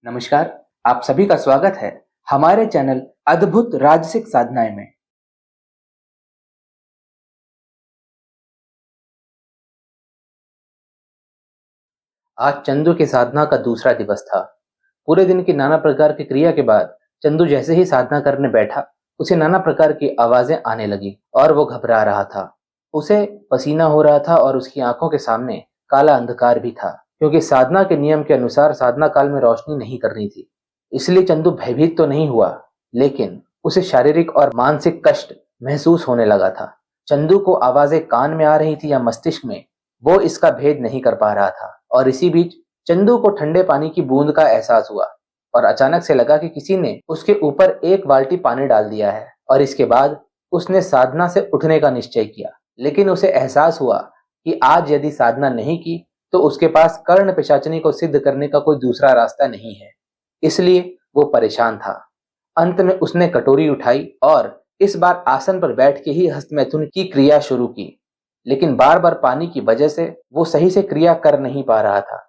नमस्कार। आप सभी का स्वागत है हमारे चैनल अद्भुत राजसिक साधनाएं में। आज चंदू की साधना का दूसरा दिवस था। पूरे दिन की नाना प्रकार की क्रिया के बाद चंदू जैसे ही साधना करने बैठा, उसे नाना प्रकार की आवाजें आने लगी और वो घबरा रहा था। उसे पसीना हो रहा था और उसकी आंखों के सामने काला अंधकार भी था, क्योंकि साधना के नियम के अनुसार साधना काल में रोशनी नहीं करनी थी। इसलिए चंदू भयभीत तो नहीं हुआ, लेकिन उसे शारीरिक और मानसिक कष्ट महसूस होने लगा था। चंदू को आवाजें कान में आ रही थी या मस्तिष्क में, वो इसका भेद नहीं कर पा रहा था। और इसी बीच चंदू को ठंडे पानी की बूंद का एहसास हुआ और अचानक से लगा कि किसी ने उसके ऊपर एक बाल्टी पानी डाल दिया है। और इसके बाद उसने साधना से उठने का निश्चय किया, लेकिन उसे एहसास हुआ कि आज यदि साधना नहीं की तो उसके पास कर्ण पिशाचिनी को सिद्ध करने का कोई दूसरा रास्ता नहीं है। इसलिए वो परेशान था। अंत में उसने कटोरी उठाई और इस बार आसन पर बैठ के ही हस्तमैथुन की क्रिया शुरू की, लेकिन बार बार पानी की वजह से वो सही से क्रिया कर नहीं पा रहा था।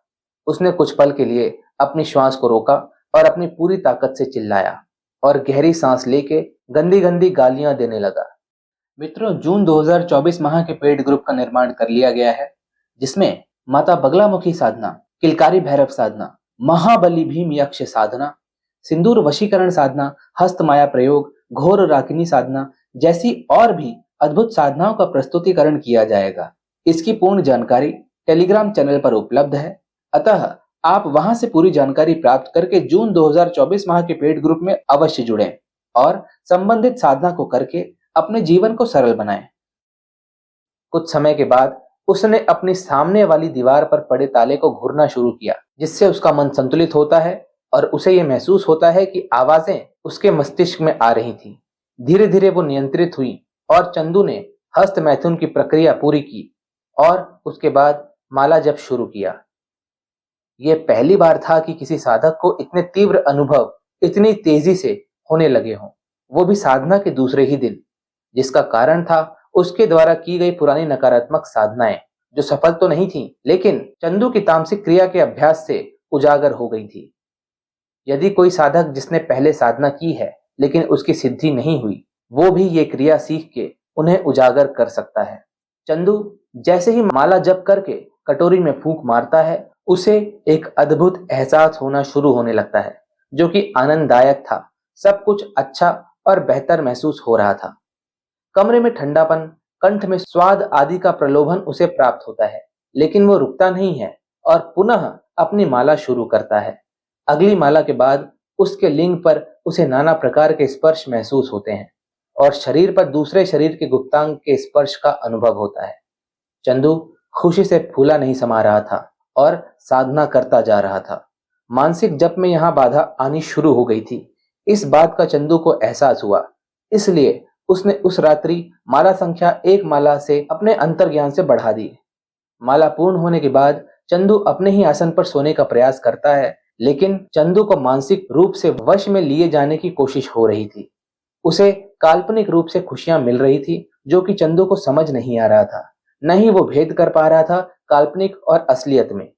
उसने कुछ पल के लिए अपनी श्वास को रोका और अपनी पूरी ताकत से चिल्लाया और गहरी सांस लेके गंदी गंदी गालियां देने लगा। मित्रों, जून 2024 माह के पेड ग्रुप का निर्माण कर लिया गया है, जिसमें माता बगलामुखी साधना, किलकारी भैरव साधना, महाबली भीम यक्ष साधना, सिंदूर वशीकरण साधना, हस्त माया प्रयोग, घोर राकिनी साधना जैसी और भी अद्भुत साधनाओं का प्रस्तुतिकरण किया जाएगा। इसकी पूर्ण जानकारी टेलीग्राम चैनल पर उपलब्ध है, अतः आप वहां से पूरी जानकारी प्राप्त करके जून 2024 माह के पेड ग्रुप में अवश्य जुड़ें और संबंधित साधना को करके अपने जीवन को सरल बनाएं। कुछ समय के बाद उसने अपनी सामने वाली दीवार पर पड़े ताले को घूरना शुरू किया, जिससे उसका मन संतुलित होता है और उसे यह महसूस होता है कि आवाजें उसके मस्तिष्क में आ रही थी। धीरे धीरे वो नियंत्रित हुई और चंदू ने हस्त मैथुन की प्रक्रिया पूरी की और उसके बाद माला जप शुरू किया। यह पहली बार था कि किसी साधक को इतने तीव्र अनुभव इतनी तेजी से होने लगे हों, वो भी साधना के दूसरे ही दिन, जिसका कारण था उसके द्वारा की गई पुरानी नकारात्मक साधनाएं, जो सफल तो नहीं थी, लेकिन चंदू की तामसिक क्रिया के अभ्यास से उजागर हो गई थी। यदि कोई साधक जिसने पहले साधना की है लेकिन उसकी सिद्धि नहीं हुई, वो भी ये क्रिया सीख के उन्हें उजागर कर सकता है। चंदू जैसे ही माला जप करके कटोरी में फूंक मारता है, उसे एक अद्भुत एहसास होना शुरू होने लगता है, जो कि आनंददायक था। सब कुछ अच्छा और बेहतर महसूस हो रहा था। कमरे में ठंडापन, कंठ में स्वाद आदि का प्रलोभन उसे प्राप्त होता है, लेकिन वो रुकता नहीं है और पुनः अपनी माला शुरू करता है। अगली माला के बाद उसके लिंग पर उसे नाना प्रकार के स्पर्श महसूस होते हैं और शरीर पर दूसरे शरीर के गुप्तांग के स्पर्श का अनुभव होता है। चंदू खुशी से फूला नहीं समा रहा था और साधना करता जा रहा था। मानसिक जप में यहाँ बाधा आनी शुरू हो गई थी। इस बात का चंदू को एहसास हुआ, इसलिए उसने उस रात्रि माला संख्या 1 माला से अपने अंतर्ज्ञान से बढ़ा दी। माला पूर्ण होने के बाद चंदू अपने ही आसन पर सोने का प्रयास करता है, लेकिन चंदू को मानसिक रूप से वश में लिए जाने की कोशिश हो रही थी। उसे काल्पनिक रूप से खुशियां मिल रही थी, जो कि चंदू को समझ नहीं आ रहा था। न ही वो भेद कर पा रहा था काल्पनिक और असलियत में।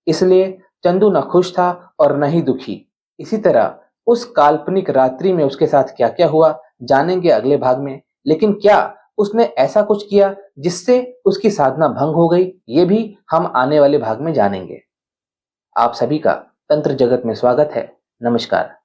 इसलिए चंदू न खुश था और न ही दुखी। इसी तरह उस काल्पनिक रात्रि में उसके साथ क्या क्या हुआ जानेंगे अगले भाग में। लेकिन क्या उसने ऐसा कुछ किया जिससे उसकी साधना भंग हो गई, ये भी हम आने वाले भाग में जानेंगे। आप सभी का तंत्र जगत में स्वागत है। नमस्कार।